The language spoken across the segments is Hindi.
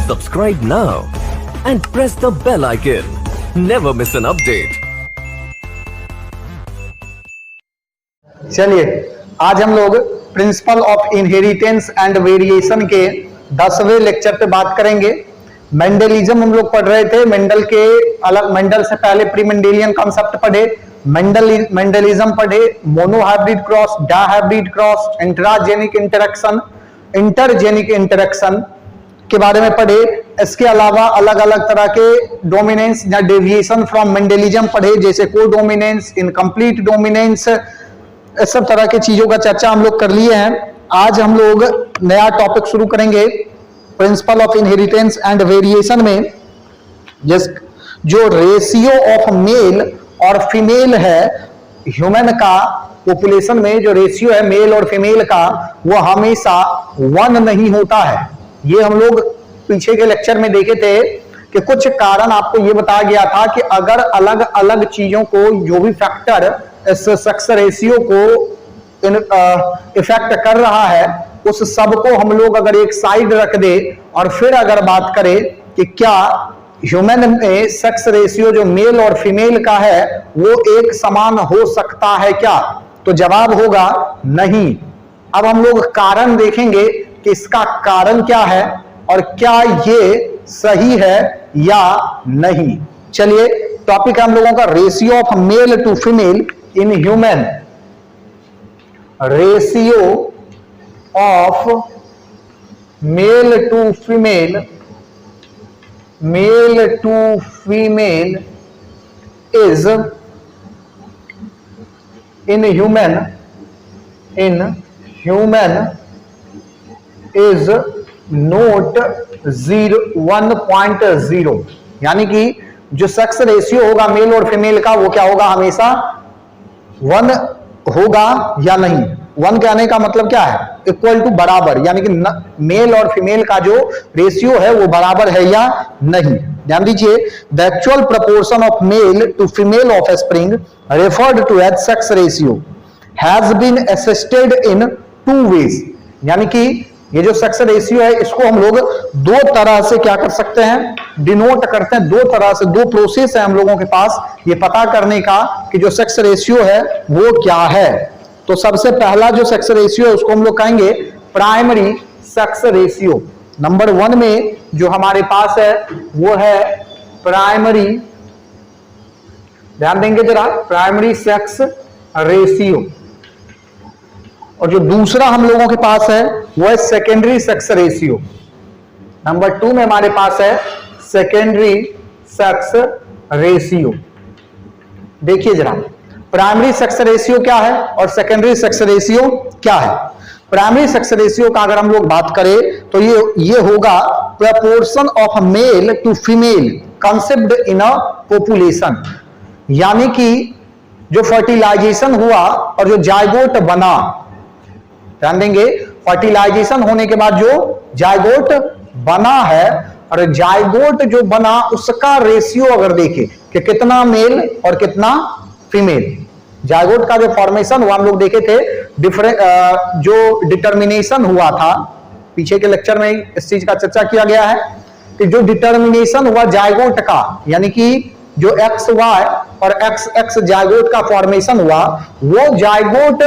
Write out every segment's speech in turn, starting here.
Subscribe now and press the bell icon. Never miss an update. चलिए आज हम लोग principle of inheritance and variation के 10वें लेक्चर पे बात करेंगे। मेंडलिज्म हम लोग पढ़ रहे थे। मेंडल से पहले प्री मेंडेलियन कॉन्सेप्ट पढ़े, मेंडलिज्म पढ़े, monohybrid cross, dihybrid cross, intragenic interaction, intergenic interaction के बारे में पढ़े। इसके अलावा अलग अलग तरह के डोमिनेंस या डेविएशन फ्रॉम मेंडलिज्म पढ़े, जैसे को डोमिनेंस, इनकम्प्लीट डोमिनेंस, इस सब तरह की चीजों का चर्चा हम लोग कर लिए हैं। आज हम लोग नया टॉपिक शुरू करेंगे principle of inheritance and variation में, जो रेशियो ऑफ मेल और फीमेल है ह्यूमन का। पॉपुलेशन में जो रेशियो है मेल और फीमेल का वो हमेशा 1 नहीं होता है। ये हम लोग पीछे के लेक्चर में देखे थे कि कुछ कारण आपको ये बताया गया था कि अगर अलग अलग चीजों को, जो भी फैक्टर इस सेक्स रेशियो को इफेक्ट कर रहा है, उस सब को हम लोग अगर एक साइड रख दे और फिर अगर बात करें कि क्या ह्यूमन में सेक्स रेशियो जो मेल और फीमेल का है वो एक समान हो सकता है क्या, तो जवाब होगा नहीं। अब हम लोग कारण देखेंगे कि इसका कारण क्या है और क्या ये सही है या नहीं। चलिए टॉपिक हम लोगों का ratio of male to female in human. Ratio of male to female is in human is not 1.0, यानी कि जो सेक्स रेशियो होगा मेल और फीमेल का वो क्या होगा, हमेशा 1 होगा या नहीं। 1 कहने का मतलब क्या है, इक्वल टू बराबर, यानी कि मेल और फीमेल का जो रेशियो है वो बराबर है या नहीं। ध्यान दीजिए, the actual proportion of male to female offspring referred to as sex ratio has been assisted in 2 ways, यानी कि ये जो सेक्स रेशियो है इसको हम लोग 2 तरह से क्या कर सकते हैं, डिनोट करते हैं। 2 तरह से 2 प्रोसेस है हम लोगों के पास ये पता करने का कि जो सेक्स रेशियो है वो क्या है। तो सबसे पहला जो सेक्स रेशियो है उसको हम लोग कहेंगे प्राइमरी सेक्स रेशियो। नंबर 1 में जो हमारे पास है वो है प्राइमरी, ध्यान देंगे जरा, प्राइमरी सेक्स रेशियो। और जो दूसरा हम लोगों के पास है वो है सेकेंडरी सेक्स रेशियो। नंबर 2 में हमारे पास है सेकेंडरी सेक्स रेशियो। देखिए जरा प्राइमरी सेक्स रेशियो क्या है और सेकेंडरी सेक्स रेशियो क्या है। प्राइमरी सेक्स रेशियो का अगर हम लोग बात करें तो ये होगा proportion of male to female concept in a population, यानी कि जो फर्टिलाइजेशन हुआ और जो जायगोट बना, ध्यान देंगे, फर्टिलाइजेशन होने के बाद जो जायगोट बना है और जायगोट जो बना उसका रेशियो अगर देखें कि कितना मेल और कितना फीमेल। जायगोट का जो फॉर्मेशन हुआ हम लोग देखे थे, जो डिटर्मिनेशन हुआ था, पीछे के लेक्चर में इस चीज का चर्चा किया गया है कि जो डिटर्मिनेशन हुआ जायगोट का, यानी कि जो XY और XX जायगोट का फॉर्मेशन हुआ, वो जायगोट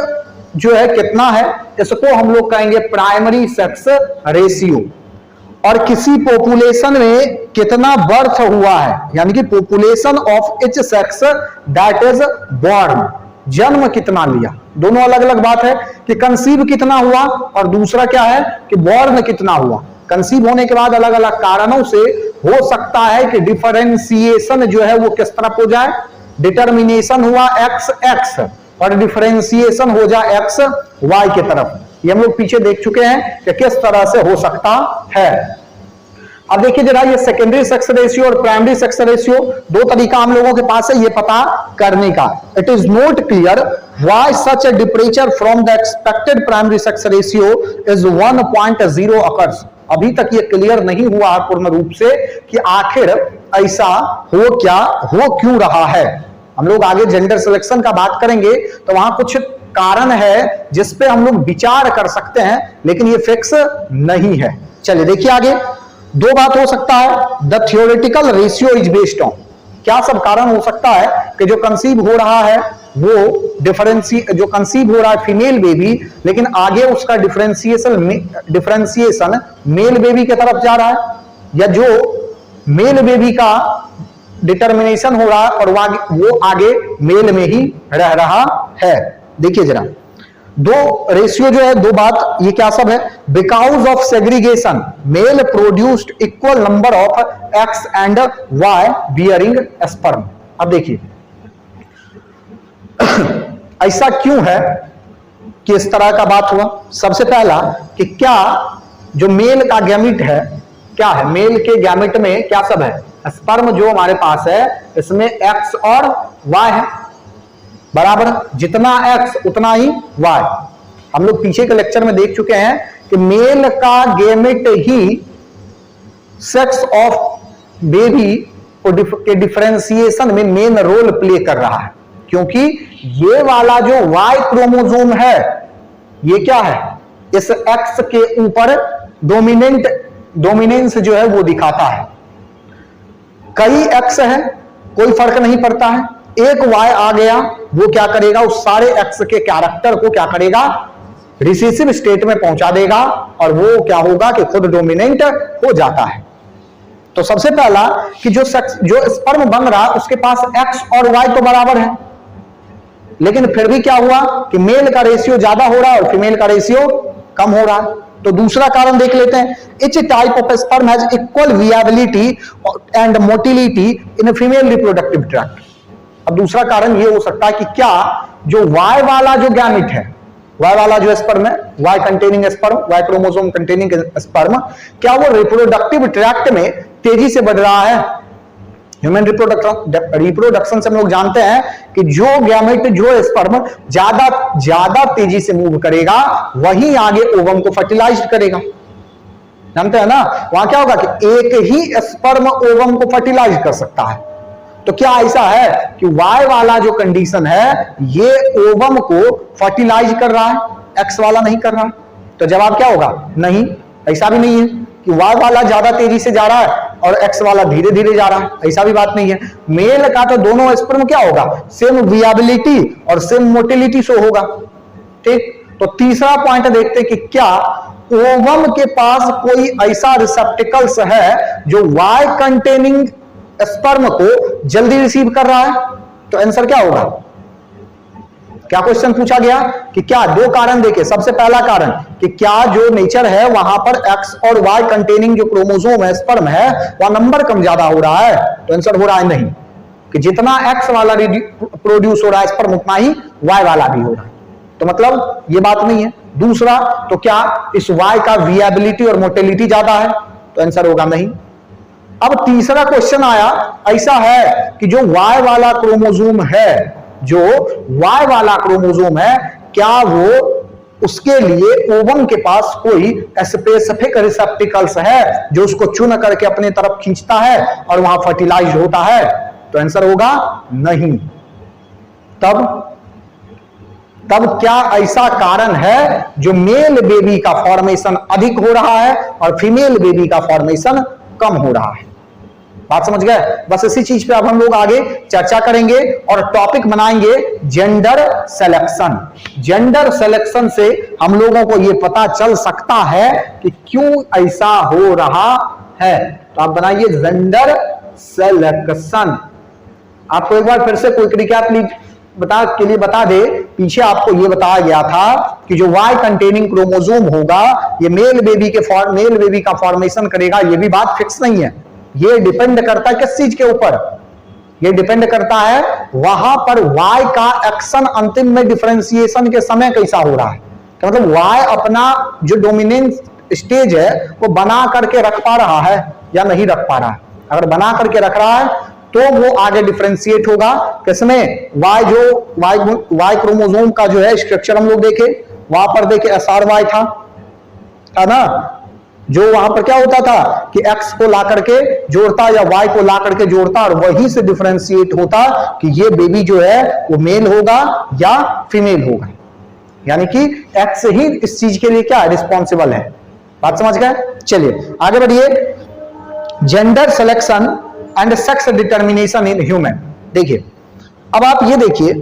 जो है कितना है, इसको हम लोग कहेंगे प्राइमरी सेक्स रेशियो। और किसी पॉपुलेशन में कितना बर्थ हुआ है, यानी कि population of each sex that is born, जन्म कितना लिया। दोनों अलग अलग बात है कि कंसीव कितना हुआ और दूसरा क्या है कि बॉर्न कितना हुआ। कंसीव होने के बाद अलग अलग कारणों से हो सकता है कि डिफरेंशिएशन जो है वो किस तरफ हो जाए, डिटर्मिनेशन हुआ XX और डिफरेंशिएशन हो जाए XY की तरफ। ये हम लोग पीछे देख चुके हैं कि किस तरह से हो सकता है। अब देखिए जरा ये सेकेंडरी सेक्स रेशियो और प्राइमरी सेक्स रेशियो 2 तरीका हम लोगों के पास है ये पता करने का। It is not clear why such a departure from the expected primary sex ratio is 1.0 occurs. अभी तक ये क्लियर नहीं हुआ है पूर्ण रूप से कि आखिर ऐसा हो क्यों रहा है। हम लोग आगे जेंडर सिलेक्शन का बात करेंगे तो वहां कुछ कारण है जिस पे हम लोग विचार कर सकते हैं, लेकिन ये फिक्स नहीं है। चलिए देखिए आगे, दो बात हो सकता है, the theoretical ratio is based on, क्या सब कारण हो सकता है कि जो कंसीव हो रहा है वो जो कंसीव हो रहा है फीमेल बेबी, लेकिन आगे उसका डिफरेंशिएशन मेल बेबी की तरफ जा रहा है, या जो मेल बेबी का डिटर्मिनेशन हो रहा है और वो आगे मेल में ही रह रहा है। देखिए जरा दो रेशियो जो है, दो बात, ये क्या सब है, because of segregation male produced equal number of X and Y bearing sperm. अब देखिए ऐसा क्यों है कि इस तरह का बात हुआ। सबसे पहला कि क्या जो मेल का गैमिट है, क्या है मेल के गैमिट में क्या सब है, स्पर्म जो हमारे पास है इसमें एक्स और वाई है, बराबर, जितना एक्स उतना ही वाई। हम लोग पीछे के लेक्चर में देख चुके हैं कि मेल का gamete he sex of baby के डिफरेंशिएशन में मेन रोल प्ले कर रहा है, क्योंकि ये वाला जो वाई क्रोमोसोम है ये क्या है, इस एक्स के ऊपर डोमिनेंस जो है वो दिखाता है। कई एक्स है कोई फर्क नहीं पड़ता है, एक वाई आ गया वो क्या करेगा, उस सारे एक्स के कैरेक्टर को क्या करेगा, रिसेसिव स्टेट में पहुंचा देगा और वो क्या होगा कि खुद डोमिनेंट हो जाता है। तो सबसे पहला कि जो स्पर्म बन रहा उसके पास एक्स और वाई तो बराबर है, लेकिन फिर भी क्या हुआ कि मेल का रेशियो ज्यादा हो रहा है और फीमेल का रेशियो कम हो रहा है। तो दूसरा कारण देख लेते हैं, etch type of sperm has equal viability and motility in female reproductive tract. अब दूसरा कारण ये हो सकता है कि क्या जो वाई वाला जो गैमेट है, वाई वाला जो स्पर्म है, Y containing sperm, Y chromosome containing sperm, क्या वो रिप्रोडक्टिव ट्रैक्ट में तेजी से बढ़ रहा है। ह्यूमन रिप्रोडक्शन से हम लोग जानते हैं कि जो गैमेट जो स्पर्म ज्यादा तेजी से मूव करेगा वही आगे ओवम को फर्टिलाइज करेगा। जानते हैं ना, वहां क्या होगा कि एक ही स्पर्म ओवम को फर्टिलाइज कर सकता है। तो क्या ऐसा है कि वाई वाला जो कंडीशन है ये ओवम को फर्टिलाइज कर रहा है, एक्स वाला नहीं कर रहा है? तो जवाब क्या होगा, नहीं, ऐसा भी नहीं है कि वाई वाला ज्यादा तेजी से जा रहा है और एक्स वाला धीरे धीरे जा रहा है, ऐसा भी बात नहीं है। मेल का तो दोनों स्पर्म क्या होगा, सेम वियाबिलिटी और सेम मोटिलिटी शो होगा। ठीक, तो तीसरा पॉइंट देखते हैं कि क्या ओवम के पास कोई ऐसा रिसेप्टिकल्स है जो वाई कंटेनिंग स्पर्म को जल्दी रिसीव कर रहा है। तो आंसर क्या होगा, क्या क्वेश्चन पूछा गया कि क्या दो कारण देखे। सबसे पहला कारण कि क्या जो नेचर है वहां पर एक्स और वाई कंटेनिंग जो क्रोमोसोम है, स्पर्म है, वह नंबर कम ज्यादा हो रहा है। तो आंसर हो रहा है नहीं, कि जितना एक्स वाला प्रोड्यूस हो रहा है स्पर्म उतना ही वाई वाला भी हो रहा है। तो मतलब ये बात नहीं है। दूसरा, तो क्या इस वाई का वियाबिलिटी और मोटिलिटी ज्यादा है? तो आंसर होगा नहीं। अब तीसरा क्वेश्चन आया, ऐसा है कि जो वाई वाला क्रोमोसोम है, जो वाई वाला क्रोमोसोम है, क्या वो उसके लिए ओवम के पास कोई स्पेसिफिक रिसेप्टिकल्स है जो उसको चुन करके अपने तरफ खींचता है और वहां फर्टिलाइज होता है? तो आंसर होगा नहीं। तब क्या ऐसा कारण है जो मेल बेबी का फॉर्मेशन अधिक हो रहा है और फीमेल बेबी का फॉर्मेशन कम हो रहा है? बात समझ गए? बस इसी चीज पे अब हम लोग आगे चर्चा करेंगे और टॉपिक बनाएंगे जेंडर सिलेक्शन। जेंडर सिलेक्शन से हम लोगों को यह पता चल सकता है कि क्यों ऐसा हो रहा है। तो आप बनाइए जेंडर सिलेक्शन। आपको एक बार फिर से कोई रिकैप बता दे, पीछे आपको यह बताया गया था कि जो वाई कंटेनिंग क्रोमोसोम होगा ये मेल बेबी का फॉर्मेशन करेगा। यह भी बात फिक्स नहीं है, ये डिपेंड करता है किस चीज के ऊपर, ये डिपेंड करता है वहां पर वाई का एक्शन अंतिम में डिफरेंशिएशन के समय कैसा हो रहा है। तो मतलब वाई अपना जो डोमिनेंट स्टेज है वो बना करके रख पा रहा है या नहीं रख पा रहा है। अगर बना करके रख रहा है तो वो आगे डिफरेंशिएट होगा किसमें, वाई क्रोमोसोम का जो है स्ट्रक्चर हम लोग देखे, वहां पर देखे SRY था ना, जो वहां पर क्या होता था कि एक्स को ला करके जोड़ता या वाई को ला करके जोड़ता और वहीं से डिफरेंशिएट होता कि ये बेबी जो है वो मेल होगा या फीमेल होगा। यानी कि एक्स ही इस चीज के लिए क्या रिस्पॉन्सिबल है। बात समझ गए? चलिए आगे बढ़िए। Gender selection and sex determination in human. देखिए, अब आप ये देखिए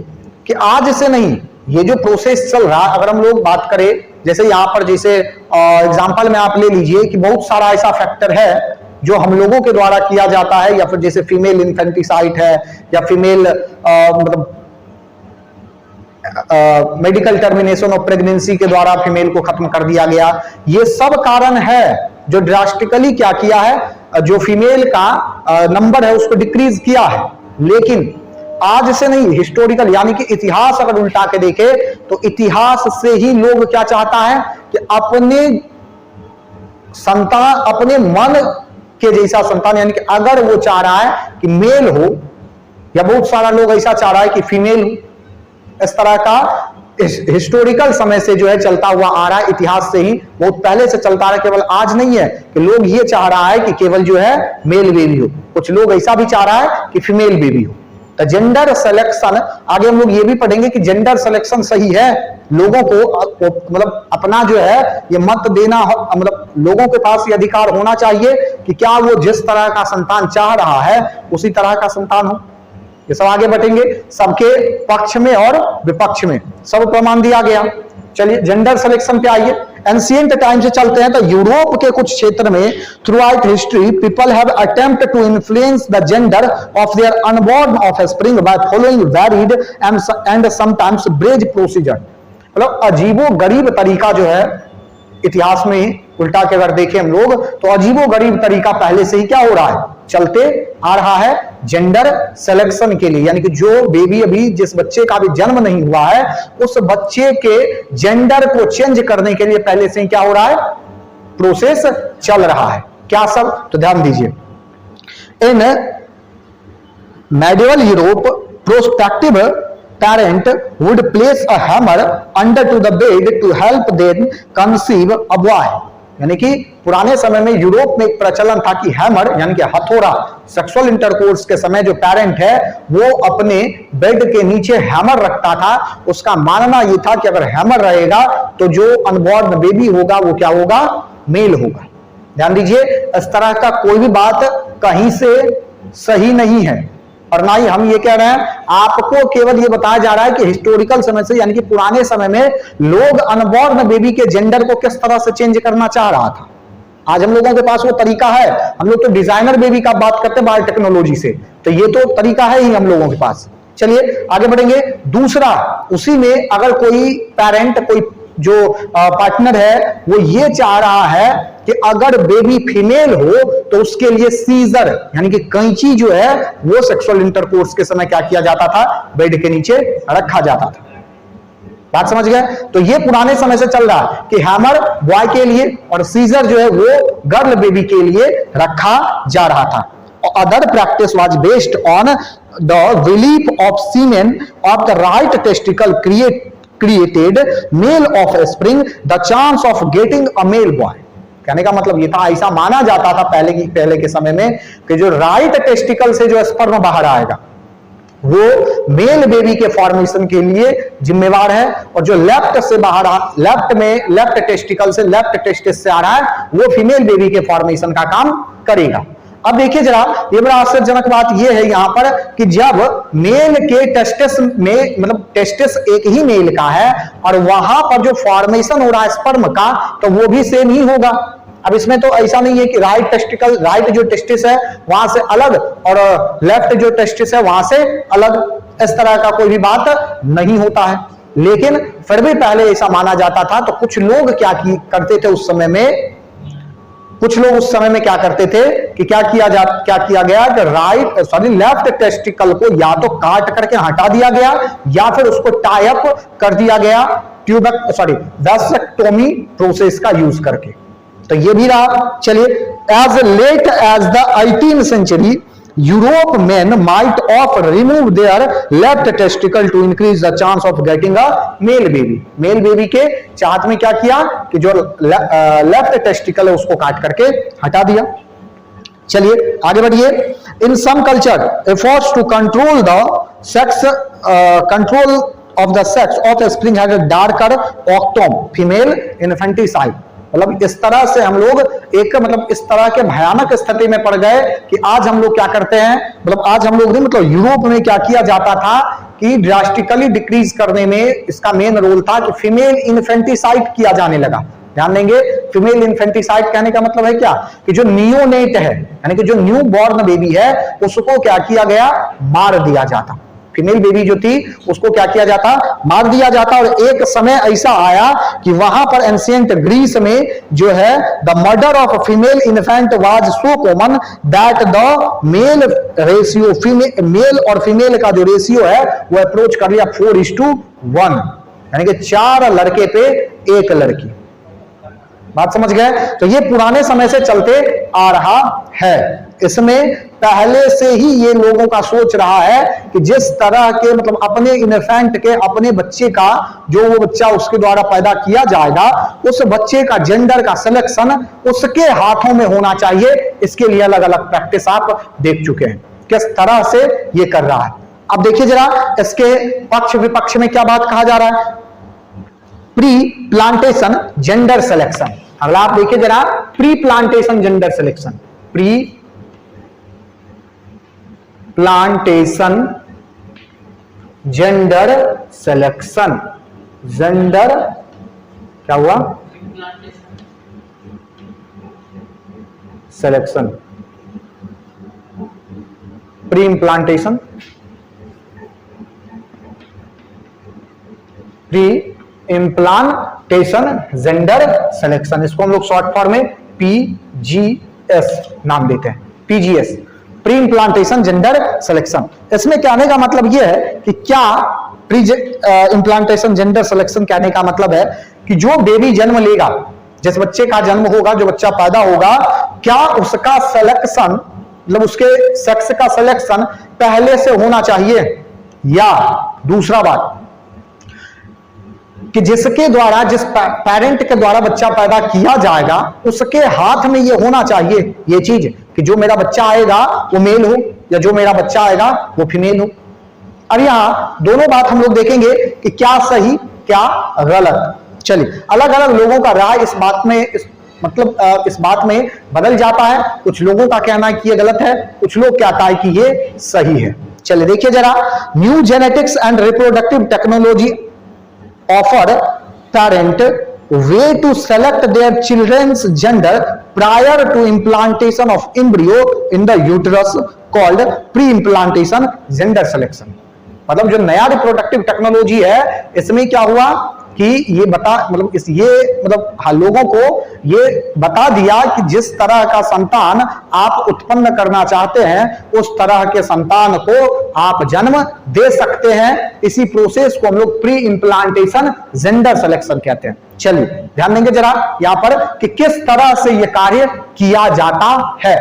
कि आज से नहीं, ये जो प्रोसेस चल रहा, अगर हम लोग बात करें, जैसे यहां पर जैसे एग्जांपल में आप ले लीजिए कि बहुत सारा ऐसा फैक्टर है जो हम लोगों के द्वारा किया जाता है, या फिर जैसे फीमेल इन्फेंटिसाइड है, या फीमेल मतलब मेडिकल टर्मिनेशन ऑफ प्रेगनेंसी के द्वारा फीमेल को खत्म कर दिया गया। ये सब कारण है जो ड्रास्टिकली क्या किया है, जो फीमेल का नंबर है उसको डिक्रीज किया है। लेकिन आज से नहीं, हिस्टोरिकल यानी कि इतिहास अगर उल्टा के देखे तो इतिहास से ही लोग क्या चाहता है कि अपने संतान, अपने मन के जैसा संतान, यानी कि अगर वो चाह रहा है कि मेल हो, या बहुत सारा लोग ऐसा चाह रहा है कि फीमेल हो, इस तरह का हिस्टोरिकल समय से जो है चलता हुआ आ रहा है, इतिहास से ही बहुत पहले से चलता रहा। केवल आज नहीं है कि लोग ये चाह रहा है कि केवल जो है मेल बेबी हो, कुछ लोग ऐसा भी चाह रहा है कि फीमेल बेबी हो। तो जेंडर सिलेक्शन, आगे हम लोग ये भी पढ़ेंगे कि जेंडर सिलेक्शन सही है, लोगों को मतलब अपना जो है ये मत देना, मतलब लोगों के पास ये अधिकार होना चाहिए कि क्या वो जिस तरह का संतान चाह रहा है उसी तरह का संतान हो। ये सब आगे बढ़ेंगे, सबके पक्ष में और विपक्ष में सब प्रमाण दिया गया। चलिए जेंडर सिलेक्शन पे आइए। एंशिएंट टाइम से चलते हैं तो यूरोप के कुछ क्षेत्र में throughout history people have attempt to influence the gender of their unborn offspring by following varied and sometimes ब्रेज प्रोसीजर। मतलब अजीबो गरीब तरीका जो है इतिहास में उल्टा के अगर देखें हम लोग तो अजीबो गरीब तरीका पहले से ही क्या हो रहा है, चलते आ रहा है जेंडर सिलेक्शन के लिए। यानी कि जो बेबी, अभी जिस बच्चे का भी जन्म नहीं हुआ है, उस बच्चे के जेंडर को चेंज करने के लिए पहले से ही क्या हो रहा है, प्रोसेस चल रहा है। क्या सब, तो ध्यान दीजिए। In medieval Europe prospective parent would place a hammer under to the bed to help them conceive a boy। यानी कि पुराने समय में यूरोप में एक प्रचलन था कि हैमर यानी कि हथौड़ा, सेक्सुअल इंटरकोर्स के समय जो पेरेंट है वो अपने बेड के नीचे हैमर रखता था। उसका मानना यह था कि अगर हैमर रहेगा तो जो अनबॉर्न बेबी होगा वो क्या होगा, मेल होगा। ध्यान दीजिए, इस तरह का कोई भी बात कहीं से सही नहीं है, और ना ही हम ये कह रहे हैं, आपको केवल ये बताया जा रहा है कि हिस्टोरिकल समय से, यानी कि पुराने समय में लोग अनबॉर्न बेबी के जेंडर को किस तरह से चेंज करना चाह रहा था। आज हम लोगों के पास वो तरीका है, हम लोग तो डिजाइनर बेबी का बात करते हैं बायोटेक्नोलॉजी से, तो ये तो तरीका है ही हम लोगों के पास। चलिए आगे बढ़ेंगे। दूसरा, उसी में अगर कोई पेरेंट, कोई जो पार्टनर है वो ये चाह रहा है कि अगर बेबी फीमेल हो तो उसके लिए सीजर यानी कि कैंची जो है वो सेक्सुअल इंटरकोर्स के समय क्या किया जाता था, बेड के नीचे रखा जाता था। बात समझ गए? तो ये पुराने समय से चल रहा है कि हैमर बॉय के लिए और सीजर जो है वो गर्ल बेबी के लिए रखा जा रहा था। Other practice was based on the relief of semen of the right testicle created male offspring the chance of getting a male boy। कहने का मतलब ये था, ऐसा माना जाता था पहले के समय में कि जो राइट टेस्टिकल से जो स्पर्म बाहर आएगा वो मेल बेबी के फॉर्मेशन के लिए जिम्मेवार है, और जो लेफ्ट से बाहर लेफ्ट टेस्टिकल से, लेफ्ट टेस्टिस से आ रहा है वो फीमेल बेबी के फॉर्मेशन का काम करेगा। अब देखिए जरा, ये बड़ा आश्चर्यजनक बात ये है यहां पर कि जब मेल के टेस्टिस में, मतलब टेस्टिस एक ही मेल का है और वहां पर जो फॉर्मेशन हो रहा है स्पर्म का, तो वो भी सेम ही होगा। अब इसमें तो ऐसा नहीं है कि राइट टेस्टिकल, राइट जो टेस्टिस है वहां से अलग और लेफ्ट जो टेस्टिस है वहां से अलग, इस तरह का कोई भी बात नहीं होता है। लेकिन फिर भी पहले ऐसा माना जाता था। तो कुछ लोग क्या करते थे उस समय में, कुछ लोग उस समय में क्या करते थे कि क्या किया गया कि लेफ्ट टेस्टिकल को या तो काट करके हटा दिया गया या फिर उसको टाई अप कर दिया गया वैसेक्टोमी प्रोसेस का यूज करके। तो ये भी रहा। चलिए, as late as the 18th century Europe men might of remove their left testicle to increase the chance of getting a male baby। Male baby के चाहत में क्या किया कि जो लेफ्ट टेस्टिकल है उसको काट करके हटा दिया। चलिए आगे बढ़िए। In some culture efforts to control the sex of the sex offspring has a darker ऑक्टोम फीमेल इन्फेंटिसाइड। मतलब इस तरह से हम लोग एक मतलब इस तरह के भयानक स्थिति में पड़ गए कि आज हम लोग क्या करते हैं, मतलब आज हम लोग नहीं, मतलब यूरोप में क्या किया जाता था कि ड्रास्टिकली डिक्रीज करने में इसका मेन रोल था कि फीमेल इन्फेंटिसाइड किया जाने लगा। ध्यान देंगे, फीमेल इन्फेंटिसाइड कहने का मतलब है क्या कि जो नियोनेट है यानी कि जो न्यू बॉर्न बेबी है उसको क्या किया गया, मार दिया जाता। फीमेल बेबी जो थी उसको क्या किया जाता, मार दिया जाता। और एक समय ऐसा आया कि वहां पर एंशिएंट ग्रीस में जो है the murder of female infant was so common that the male ratio, male और फीमेल का जो रेशियो है वो अप्रोच कर लिया 4:1, यानी कि 4 लड़के पे 1 लड़की। बात समझ गए? तो ये पुराने समय से चलते आ रहा है। इसमें पहले से ही ये लोगों का सोच रहा है कि जिस तरह के मतलब अपने इन्फेंट के, अपने बच्चे का जो वो बच्चा उसके द्वारा पैदा किया जाएगा उस बच्चे का जेंडर का सिलेक्शन उसके हाथों में होना चाहिए। इसके लिए अलग अलग प्रैक्टिस आप देख चुके हैं किस तरह से ये कर रहा है। अब देखिए जरा इसके पक्ष विपक्ष में क्या बात कहा जा रहा है। प्री प्लांटेशन जेंडर सिलेक्शन, अगला आप देखिए जरा, pre plantation gender selection, pre plantation gender selection, gender क्या हुआ, selection, pre implantation, pre implantation gender selection, इसको हम लोग शॉर्ट फॉर्म में पीजीएस नाम देते हैं, PGS, pre implantation gender selection. इसमें कहने का मतलब यह है कि क्या प्री इम्प्लांटेशन जेंडर सिलेक्शन कहने का मतलब है कि जो बेबी जन्म लेगा, जिस बच्चे का जन्म होगा, जो बच्चा पैदा होगा, क्या उसका सिलेक्शन मतलब उसके सेक्स का सिलेक्शन पहले से होना चाहिए, या दूसरा बात कि जिसके द्वारा, जिस पेरेंट के द्वारा बच्चा पैदा किया जाएगा उसके हाथ में ये होना चाहिए ये चीज कि जो मेरा बच्चा आएगा वो मेल हो या जो मेरा बच्चा आएगा वो फीमेल हो। अब यहां दोनों बात हम लोग देखेंगे कि क्या सही क्या गलत। चलिए, अलग अलग लोगों का राय इस बात में इस बात में बदल जाता है। कुछ लोगों का कहना है कि ये गलत है, कुछ लोग कहता है कि ये सही है। चलिए देखिए जरा, new genetics and reproductive technology offer parent way to select their children's gender prior to implantation of embryo in the uterus called pre-implantation gender selection। मतलब जो नया रिप्रोडक्टिव टेक्नोलॉजी है इसमें क्या हुआ कि ये लोगों को ये बता दिया कि जिस तरह का संतान आप उत्पन्न करना चाहते हैं उस तरह के संतान को आप जन्म दे सकते हैं। इसी प्रोसेस को हम लोग प्री इम्प्लांटेशन जेंडर सिलेक्शन कहते हैं। चलिए ध्यान देंगे जरा यहां पर कि किस तरह से यह कार्य किया जाता है।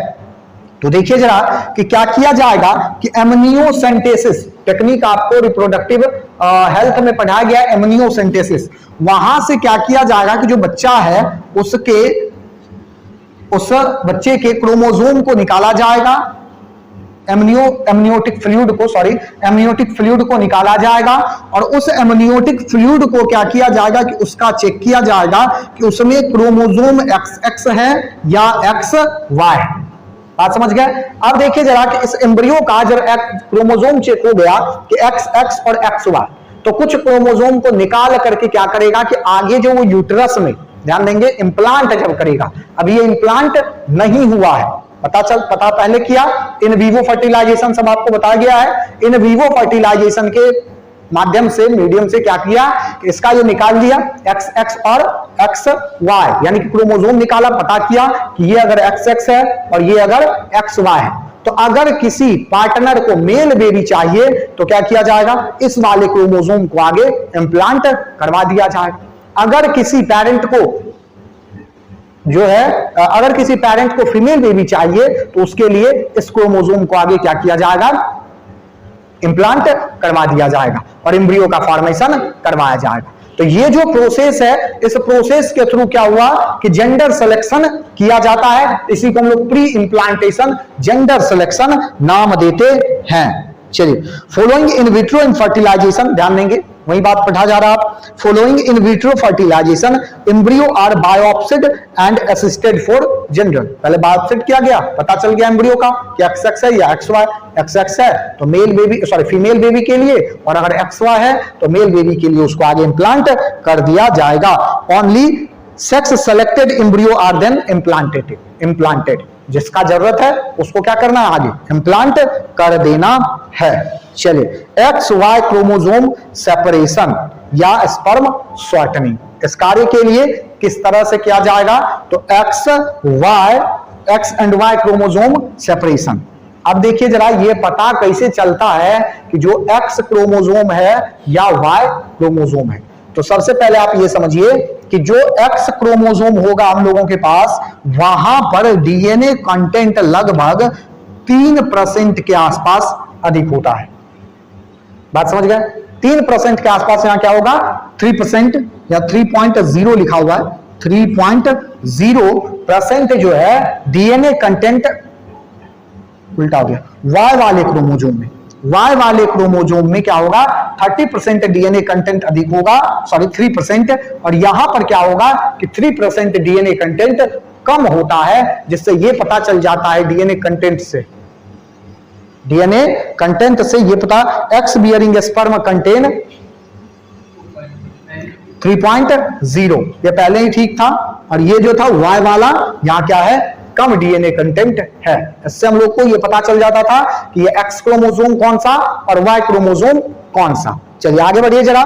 तो देखिए जरा कि क्या किया जाएगा कि एमनियोसेंटेसिस टेक्निक आपको रिप्रोडक्टिव हेल्थ में पढ़ाया गया, एमनियोसेंटेसिस। वहां से क्या किया जाएगा कि जो बच्चा है उस बच्चे के क्रोमोसोम को निकाला जाएगा, एमनियोटिक फ्लूइड को निकाला जाएगा और उस एमनियोटिक फ्लूइड को क्या किया जाएगा कि उसका चेक किया जाएगा कि उसमें क्रोमोसोम XX है या XY। बात समझ गए? अब देखिए जरा कि इस एम्ब्रियो का जब क्रोमोसोम चेक हो गया कि XX और XY, तो कुछ क्रोमोसोम को निकाल करके क्या करेगा कि आगे जो वो यूट्रस में, ध्यान देंगे, इंप्लांट जब करेगा, अब ये इंप्लांट नहीं हुआ है, पता पहले किया, इन वीवो फर्टिलाइजेशन सब आपको बताया गया है। इन वीवो फर्टिलाइजेशन के माध्यम से, मीडियम से क्या किया कि इसका ये निकाल दिया XX और XY, यानी कि क्रोमोसोम निकाला, पता किया कि ये अगर XX है और ये अगर XY है, तो अगर किसी पार्टनर को मेल बेबी चाहिए तो क्या किया जाएगा, इस वाले क्रोमोसोम को आगे इंप्लांट करवा दिया जाएगा। अगर किसी पेरेंट को अगर किसी पेरेंट को फीमेल बेबी चाहिए तो उसके लिए इस क्रोमोसोम को आगे क्या किया जाएगा, इंप्लांट करवा दिया जाएगा और एम्ब्रियो का फॉर्मेशन करवाया जाएगा। तो ये जो प्रोसेस है, इस प्रोसेस के थ्रू क्या हुआ कि जेंडर सिलेक्शन किया जाता है। इसी को हम लोग प्री इम्प्लांटेशन जेंडर सिलेक्शन नाम देते हैं। चलिए, following in vitro in fertilization, ध्यान देंगे, वही बात पढ़ा जा रहा। Following in vitro fertilization embryo are biopsied and assisted for general. पहले बायोप्सिड किया गया, पता चल गया एम्ब्रियो का कि XX है या XY। XX है तो मेल बेबी फीमेल बेबी के लिए, और अगर XY है तो मेल बेबी के लिए उसको आगे इम्प्लांट कर दिया जाएगा। Only sex selected embryo are then implanted. जिसका जरूरत है उसको क्या करना है, आगे इम्प्लांट कर देना है। चलिए, XY क्रोमोसोम सेपरेशन या स्पर्म शॉर्टनिंग, इस कार्य के लिए किस तरह से किया जाएगा, तो X and Y chromosome separation. अब देखिए जरा, ये पता कैसे चलता है कि जो X क्रोमोसोम है या Y क्रोमोसोम है। तो सबसे पहले आप ये समझिए कि जो X क्रोमोसोम होगा हम लोगों के पास, वहां पर DNA कंटेंट लगभग 3% के आसपास अधिक होता है। बात समझ गए? 3% के आसपास यहां क्या होगा, 3% या 3.0 लिखा हुआ है। 3.0% जो है DNA कंटेंट, उल्टा हो गया, Y वाले क्रोमोसोम में। Y वाले क्रोमोसोम में क्या होगा, 30% DNA कंटेंट अधिक होगा, 3%। और यहां पर क्या होगा कि 3% DNA कंटेंट कम होता है, जिससे यह पता चल जाता है DNA कंटेंट से ये पता, X बियरिंग स्पर्म कंटेन 3.0, ये पहले ही ठीक था। और ये जो था Y वाला, यहां क्या है, कम DNA कंटेंट है। इससे हम लोग को ये पता चल जाता था कि ये X क्रोमोसोम कौन सा और Y क्रोमोसोम कौन सा। चलिए आगे बढ़िए जरा।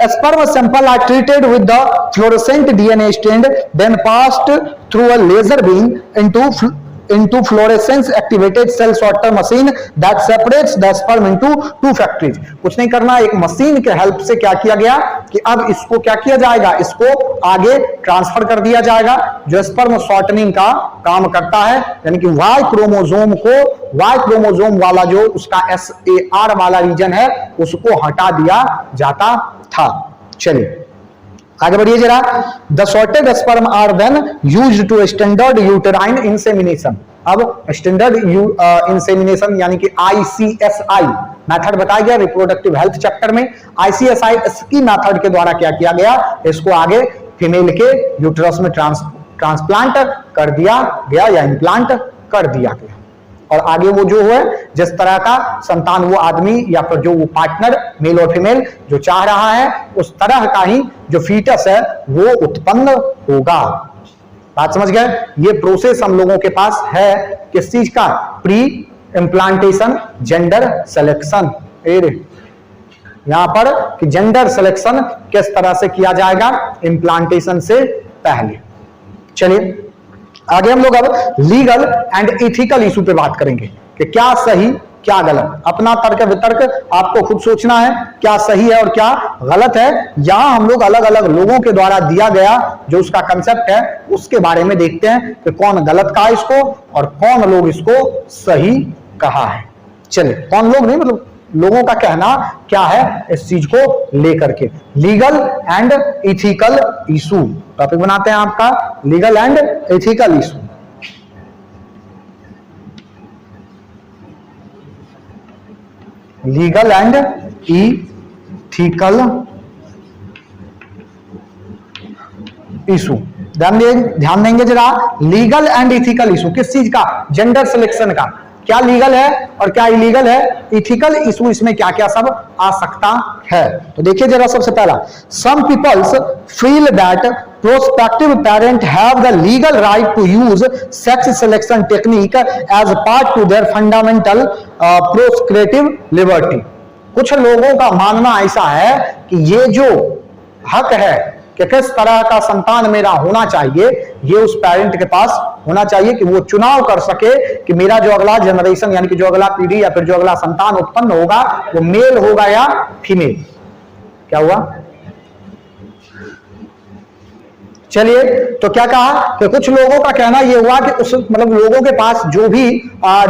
Sperm sample are treated with the fluorescent DNA strand, then passed through a laser beam into fluorescence activated cell sorter machine that separates the sperm into two factories। कुछ नहीं करना, एक मशीन के हेल्प से क्या किया गया कि अब इसको क्या किया जाएगा, इसको आगे ट्रांसफर कर दिया जाएगा, जो स्पर्म शॉर्टनिंग का काम करता है। यानी कि Y क्रोमोसोम वाला जो उसका SAR वाला रीजन है उसको हटा दिया जाता था। चलिए आगे बढ़िए जरा। The sorted sperm are then used to standard uterine insemination. अब स्टैंडर्ड इंसेमिनेशन यानी कि ICSI मेथड बताया गया रिप्रोडक्टिव हेल्थ चैप्टर में। ICSI इसकी मेथड के द्वारा क्या किया गया, इसको आगे फीमेल के यूटेरस में ट्रांसप्लांट कर दिया गया या इम्प्लांट कर दिया गया। और आगे वो जो है जिस तरह का संतान वो आदमी या फिर जो वो पार्टनर मेल और फीमेल जो चाह रहा है, उस तरह का ही जो फीटस है वो उत्पन्न होगा। बात समझ गए? ये प्रोसेस हम लोगों के पास है किस चीज का, प्री इम्प्लांटेशन जेंडर सिलेक्शन। यहां पर कि जेंडर सिलेक्शन किस तरह से किया जाएगा इम्प्लांटेशन से पहले। चलिए आगे हम लोग अब लीगल एंड एथिकल इशू पे बात करेंगे कि क्या सही क्या गलत। अपना तर्क वितर्क आपको खुद सोचना है, क्या सही है और क्या गलत है। यहां हम लोग अलग अलग लोगों के द्वारा दिया गया जो उसका कंसेप्ट है उसके बारे में देखते हैं कि कौन गलत कहा इसको और कौन लोग इसको सही कहा है। चलिए, कौन लोग नहीं, मतलब लोगों का कहना क्या है इस चीज को लेकर के। Legal and ethical issue topic बनाते हैं आपका, legal and ethical issue. Legal and ethical issue ध्यान देंगे जरा। लीगल एंड इथिकल इशू किस चीज का, जेंडर सिलेक्शन का। क्या लीगल है और क्या इलीगल है, इथिकल इशू इसमें क्या क्या सब आ सकता है। तो देखिए जरा, सबसे पहला, some peoples feel that prospective parent have the legal right to use sex selection technique as part to their fundamental procreative liberty. कुछ लोगों का मानना ऐसा है कि ये जो हक है कि किस तरह का संतान मेरा होना चाहिए, ये उस पेरेंट के पास होना चाहिए कि वो चुनाव कर सके कि मेरा जो अगला जनरेशन यानी कि जो अगला पीढ़ी या फिर जो अगला संतान उत्पन्न होगा वो मेल होगा या फीमेल। क्या हुआ? चलिए, तो क्या कहा कि कुछ लोगों का कहना यह हुआ कि उस मतलब लोगों के पास जो भी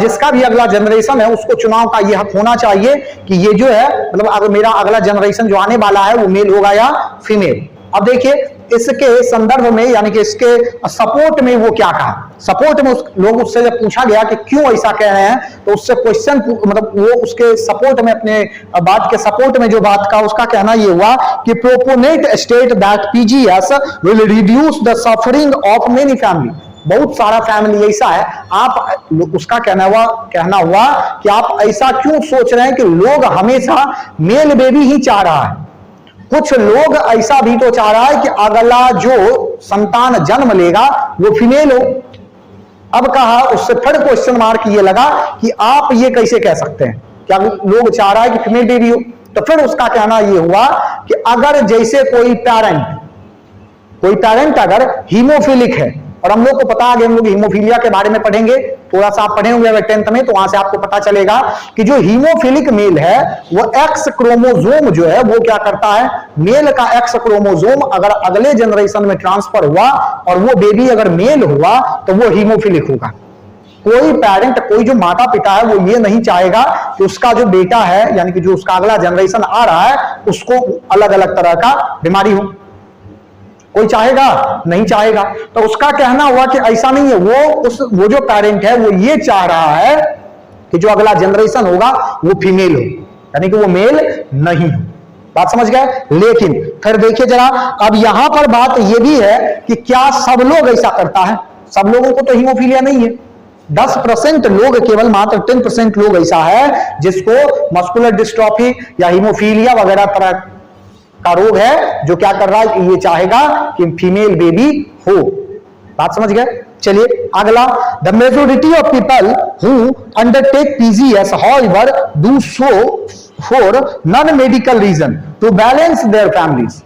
जिसका भी अगला जनरेशन है उसको चुनाव का यह हक होना चाहिए कि ये जो है मतलब अगर मेरा अगला जनरेशन जो आने वाला है वो मेल होगा या फीमेल। अब देखिए, इसके संदर्भ में यानी कि इसके सपोर्ट में वो क्या कहा, सपोर्ट में लोग उससे जब पूछा गया कि क्यों ऐसा कह रहे हैं, तो उससे क्वेश्चन मतलब वो उसके सपोर्ट में, अपने बात के सपोर्ट में जो बात का उसका कहना ये हुआ कि proponent state that PGS will reduce the suffering of many family. बहुत सारा फैमिली ऐसा है, आप उसका कहना हुआ कि आप ऐसा क्यों सोच रहे हैं कि लोग हमेशा मेल बेबी ही चाह रहा है, कुछ लोग ऐसा भी तो चाह रहा है कि अगला जो संतान जन्म लेगा वो फीमेल हो। अब कहा, उससे फिर क्वेश्चन मार्क ये लगा कि आप ये कैसे कह सकते हैं, क्या लोग चाह रहा है कि फीमेल बेबी हो? तो फिर उसका कहना ये हुआ कि अगर जैसे कोई पैरेंट अगर हीमोफिलिक है, और हम लोग को पता है, हम लोग हीमोफीलिया के बारे में पढ़ेंगे, थोड़ा सा आप पढ़े होंगे 10th में, तो वहां से आपको पता चलेगा कि जो हीमोफिलिक मेल है वो एक्स क्रोमोसोम जो है वो क्या करता है, मेल का एक्स क्रोमोसोम अगर अगले जनरेशन में ट्रांसफर हुआ और वो बेबी अगर मेल हुआ तो वो हीमोफिलिक होगा। कोई पेरेंट, कोई जो माता पिता है वो ये नहीं चाहेगा कि उसका जो बेटा है यानी कि जो उसका अगला जनरेशन आ रहा है उसको अलग अलग तरह का बीमारी हो। कोई चाहेगा? नहीं चाहेगा। तो उसका कहना हुआ कि ऐसा नहीं है, वो जो पेरेंट है वो ये चाह रहा है कि जो अगला जनरेशन होगा वो फीमेल हो, यानी कि वो मेल नहीं हो। बात समझ गए? लेकिन फिर देखिए जरा, अब यहां पर बात ये भी है कि क्या सब लोग ऐसा करता है? सब लोगों को तो हीमोफीलिया नहीं है, 10% लोग, केवल मात्र 10% लोग ऐसा है जिसको मस्कुलर डिस्ट्रॉफी या हीमोफीलिया वगैरह तरह का रोग है, जो क्या कर रहा है कि ये चाहेगा कि फीमेल बेबी हो। बात समझ गए? चलिए अगला, the majority of people who undertake PGS however do so for non medical reason to balance their families.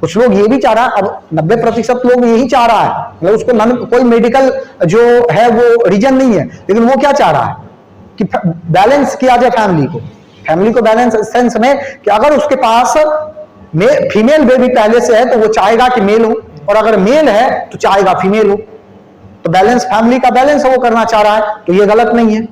कुछ लोग ये भी चाह रहा है, अब 90% लोग यही चाह रहा है, मतलब उसको कोई मेडिकल जो है वो रीजन नहीं है, लेकिन वो क्या चाह रहा है कि बैलेंस किया जाए फैमिली को बैलेंस सेंस में कि अगर उसके पास फीमेल बेबी पहले से है तो वो चाहेगा कि मेल हो, और अगर मेल है तो चाहेगा फीमेल हो। तो बैलेंस, फैमिली का बैलेंस वो करना चाह रहा है, तो ये गलत नहीं है,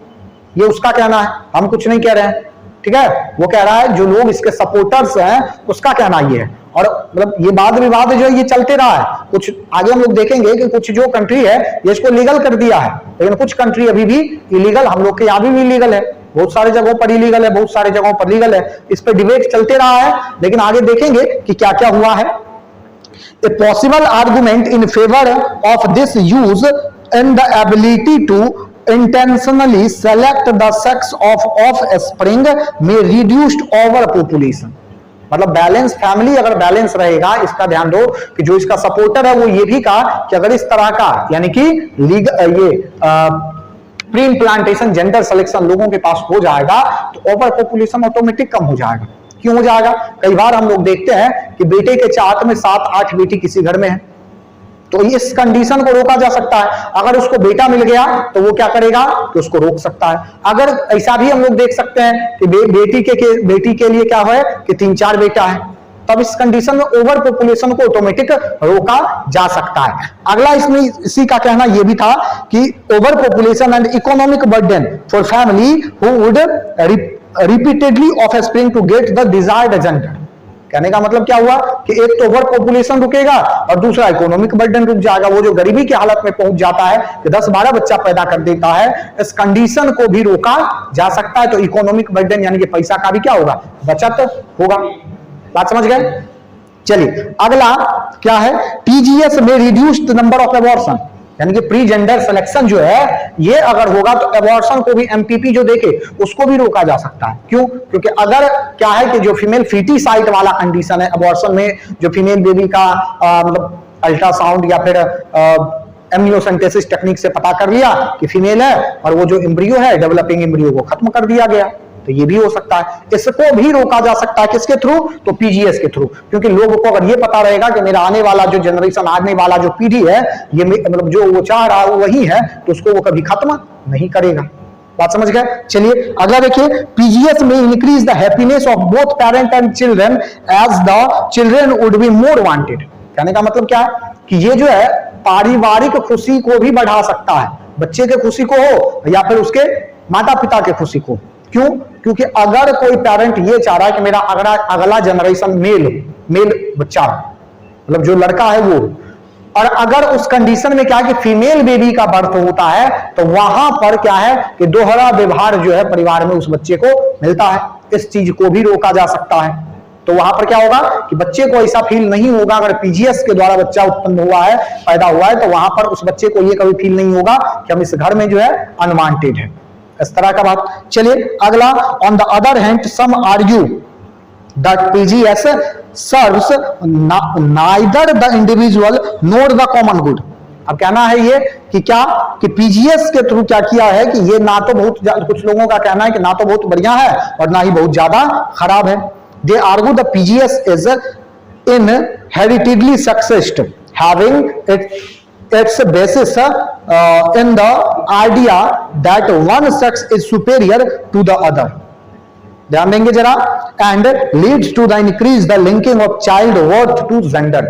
ये उसका कहना है, हम कुछ नहीं कह रहे हैं। ठीक है, वो कह रहा है, जो लोग इसके सपोर्टर्स हैं उसका कहना ये है। और मतलब ये वाद विवाद जो ये चलते रहा है, कुछ आगे हम लोग देखेंगे कि कुछ जो कंट्री है ये इसको लीगल कर दिया है, लेकिन कुछ कंट्री अभी भी इलीगल, हम लोग के यहाँ भी इलीगल है, बहुत सारे जगहों पर इलीगल है, बहुत सारे जगहों पर लीगल है। इस पर डिबेट चलते रहा है, लेकिन आगे देखेंगे कि क्या क्या हुआ है। A possible argument in favour of this use in the ability to intentionally select the sex of offspring may reduced over population। मतलब बैलेंस, फैमिली अगर बैलेंस रहेगा, इसका ध्यान दो कि जो इसका सपोर्टर है वो ये भी कहा कि अगर इस तरह का यानी कि प्री इम्प्लांटेशन जेंडर सिलेक्शन लोगों के पास हो जाएगा तो ओवर पॉपुलेशन ऑटोमेटिक कम हो जाएगा। क्यों हो जाएगा? कई बार हम लोग देखते हैं कि बेटे के चाहत में 7-8 बेटी किसी घर में है, तो इस कंडीशन को रोका जा सकता है। अगर उसको बेटा मिल गया तो वो क्या करेगा कि उसको रोक सकता है। अगर ऐसा भी हम लोग देख सकते हैं कि बेटी के लिए क्या है कि 3-4 बेटा है, तब इस कंडीशन में ओवर पॉपुलेशन को ऑटोमेटिक रोका जा सकता है। अगला इसमें इसी का कहना यह भी था कि overpopulation and economic burden for family who would repeatedly offspring to get the desired gender. कहने का मतलब क्या हुआ कि एक तो ओवर पॉपुलेशन रुकेगा और दूसरा इकोनॉमिक बर्डन रुक जाएगा। वो जो गरीबी की हालत में पहुंच जाता है कि 10-12 बच्चा पैदा कर देता है, इस कंडीशन को भी रोका जा सकता है। तो इकोनॉमिक बर्डन यानी कि पैसा का भी क्या होगा, बचत होगा। बात समझ गए? चलिए अगला क्या है, पीजीएस में reduce the number of abortion, यानी कि प्री जेंडर सिलेक्शन जो है ये अगर होगा तो एबॉर्शन को भी, एमपीपी जो देखे उसको भी रोका जा सकता है। क्यों? क्योंकि अगर क्या है कि जो फीमेल फीटिसाइड वाला कंडीशन है एबॉर्शन में, जो फीमेल बेबी का मतलब अल्ट्रासाउंड या फिर एमनियोसेंटेसिस टेक्निक से पता कर लिया कि फीमेल है और वो जो एम्ब्रियो है डेवलपिंग एम्ब्रियो को खत्म कर दिया गया, तो ये भी हो सकता है। इसको भी रोका जा सकता है किसके थ्रू? तो पीजीएस के थ्रू। क्योंकि लोगों को अगर ये पता रहेगा कि मेरा आने वाला जो जनरेशन, आने वाला जो पीढ़ी है ये मतलब जो वो चाह रहा है वही है, तो उसको वो कभी खत्म नहीं करेगा। बात समझ गए? चलिए अगला देखिए, पीजीएस में increase the happiness of both parent and children as the children would be more wanted. कहने का मतलब क्या है कि ये जो है पारिवारिक खुशी को भी बढ़ा सकता है, बच्चे के खुशी को हो या फिर उसके माता पिता के खुशी को। क्यों? क्योंकि अगर कोई पेरेंट ये चाह रहा है कि मेरा अगला जनरेशन मेल बच्चा हो, मतलब जो लड़का है वो। और अगर उस कंडीशन में क्या है कि फीमेल बेबी का बर्थ होता है तो वहां पर क्या है कि दोहरा व्यवहार जो है परिवार में उस बच्चे को मिलता है। इस चीज को भी रोका जा सकता है। तो वहां पर क्या होगा कि बच्चे को ऐसा फील नहीं होगा, अगर पीजीएस के द्वारा बच्चा उत्पन्न हुआ है, पैदा हुआ है, तो वहां पर उस बच्चे को ये कभी फील नहीं होगा कि हम इस घर में जो है अनवांटेड है, इस तरह का बात। चलिए अगला, on the other hand some argue that PGS serves neither the individual nor the common good. अब कहना है ये कि क्या कि पीजीएस के थ्रू क्या किया है कि ये ना तो बहुत, कुछ लोगों का कहना है कि ना तो बहुत बढ़िया है और ना ही बहुत ज्यादा खराब है। They argue the PGS is inheritedly sexist, having its basis in the idea that one sex is superior to the other. ध्यान देंगे जरा, and leads to the increase the linking of child worth to gender.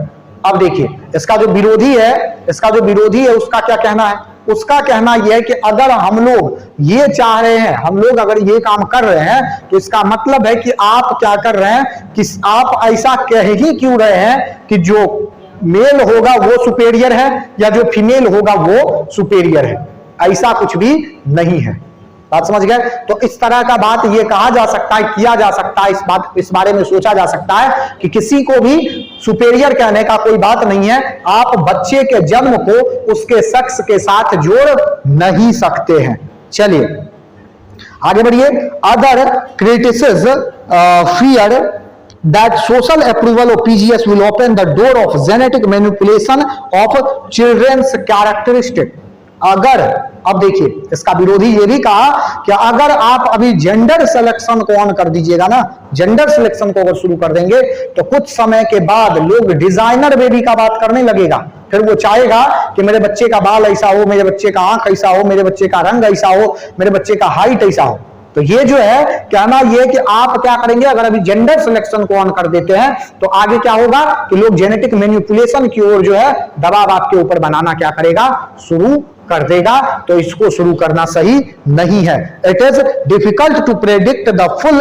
अब देखिए इसका जो विरोधी है उसका क्या कहना है? उसका कहना यह है कि अगर हम लोग ये चाह रहे हैं, हम लोग अगर ये काम कर रहे हैं तो इसका मतलब है कि आप क्या कर रहे हैं कि आप ऐसा कह ही क्यों रहे हैं कि जो मेल होगा वो सुपेरियर है या जो फीमेल होगा वो सुपेरियर है। ऐसा कुछ भी नहीं है। बात समझ गए? तो इस तरह का बात ये कहा जा सकता है, किया जा सकता है, इस बारे में सोचा जा सकता है कि किसी को भी सुपेरियर कहने का कोई बात नहीं है। आप बच्चे के जन्म को उसके सेक्स के साथ जोड़ नहीं सकते हैं। चलिए आगे बढ़िए। Other criticism fear that social approval of PGS will open the door of genetic manipulation of children's characteristic। अगर, अब देखिए इसका विरोधी ये भी कहा कि अगर आप अभी जेंडर सिलेक्शन को ऑन कर दीजिएगा ना, जेंडर सिलेक्शन को अगर शुरू कर देंगे तो कुछ समय के बाद लोग डिजाइनर बेबी का बात करने लगेगा। फिर वो चाहेगा कि मेरे बच्चे का बाल ऐसा हो, मेरे बच्चे का आंख ऐसा हो, मेरे बच्चे का रंग ऐसा हो, मेरे बच्चे का हाइट ऐसा हो। तो ये जो है कहना ये कि आप क्या करेंगे, अगर अभी जेंडर सिलेक्शन को ऑन कर देते हैं तो आगे क्या होगा कि लोग जेनेटिक मैनिपुलेशन की ओर जो है दबाव आपके ऊपर बनाना क्या करेगा, शुरू कर देगा। तो इसको शुरू करना सही नहीं है। It is difficult to predict the full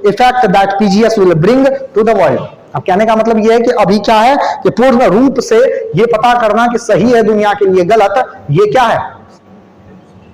effect that PGS will bring to the world. अब कहने का मतलब यह है कि अभी क्या है कि पूर्ण रूप से ये पता करना कि सही है दुनिया के लिए गलत, ये क्या है,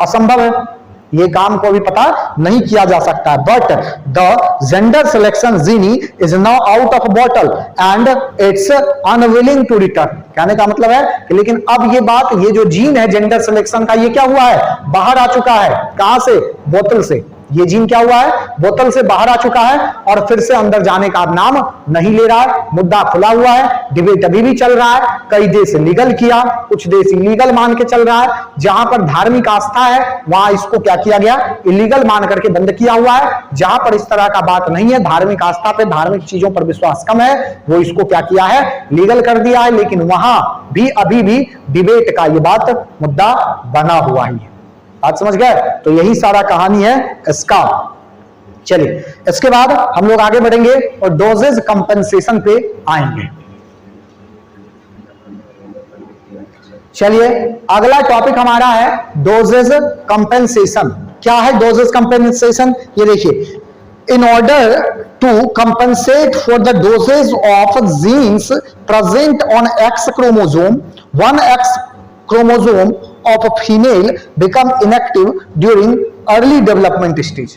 असंभव है। ये काम को भी पता नहीं किया जा सकता। But the gender selection genie is now out of bottle and it's unwilling to return. कहने का मतलब है कि लेकिन अब ये बात, ये जो जीन है जेंडर सिलेक्शन का, ये क्या हुआ है, बाहर आ चुका है। कहां से? बोतल से। ये जीन क्या हुआ है, बोतल से बाहर आ चुका है और फिर से अंदर जाने का अब नाम नहीं ले रहा है। मुद्दा खुला हुआ है, डिबेट अभी भी चल रहा है। कई देश लीगल किया, कुछ देश इलीगल मान के चल रहा है। जहां पर धार्मिक आस्था है वहां इसको क्या किया गया, इलीगल मान करके बंद किया हुआ है। जहां पर इस तरह का बात नहीं है, धार्मिक आस्था पे, धार्मिक चीजों पर विश्वास कम है, वो इसको क्या किया है, लीगल कर दिया है। लेकिन वहां भी अभी भी डिबेट का ये बात मुद्दा बना हुआ ही है। आज समझ गए? तो यही सारा कहानी है इसका। चलिए इसके बाद हम लोग आगे बढ़ेंगे और डोजेज कंपेंसेशन पे आएंगे। चलिए अगला टॉपिक हमारा है डोजेज कंपेंसेशन। क्या है डोजेज कंपेंसेशन? ये देखिए, in order to compensate for the dosage of genes present on X chromosome, one X chromosome of a female become inactive during early developmental stage।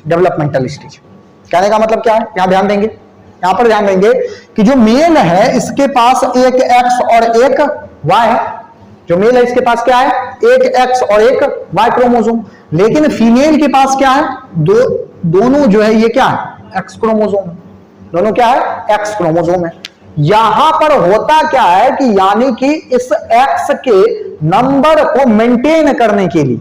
कहने का मतलब क्या है, यहां ध्यान देंगे, यहां पर ध्यान देंगे कि जो मेल है इसके पास एक X और एक Y है। जो मेल है इसके पास क्या है, एक X और एक Y क्रोमोसोम। लेकिन फीमेल के पास क्या है, दोनों जो है ये क्या है, X क्रोमोसोम। दोनों क्या है, X क्रोमोसोम है। यहां पर होता क्या है कि यानी कि इस X के नंबर को मेंटेन करने के लिए,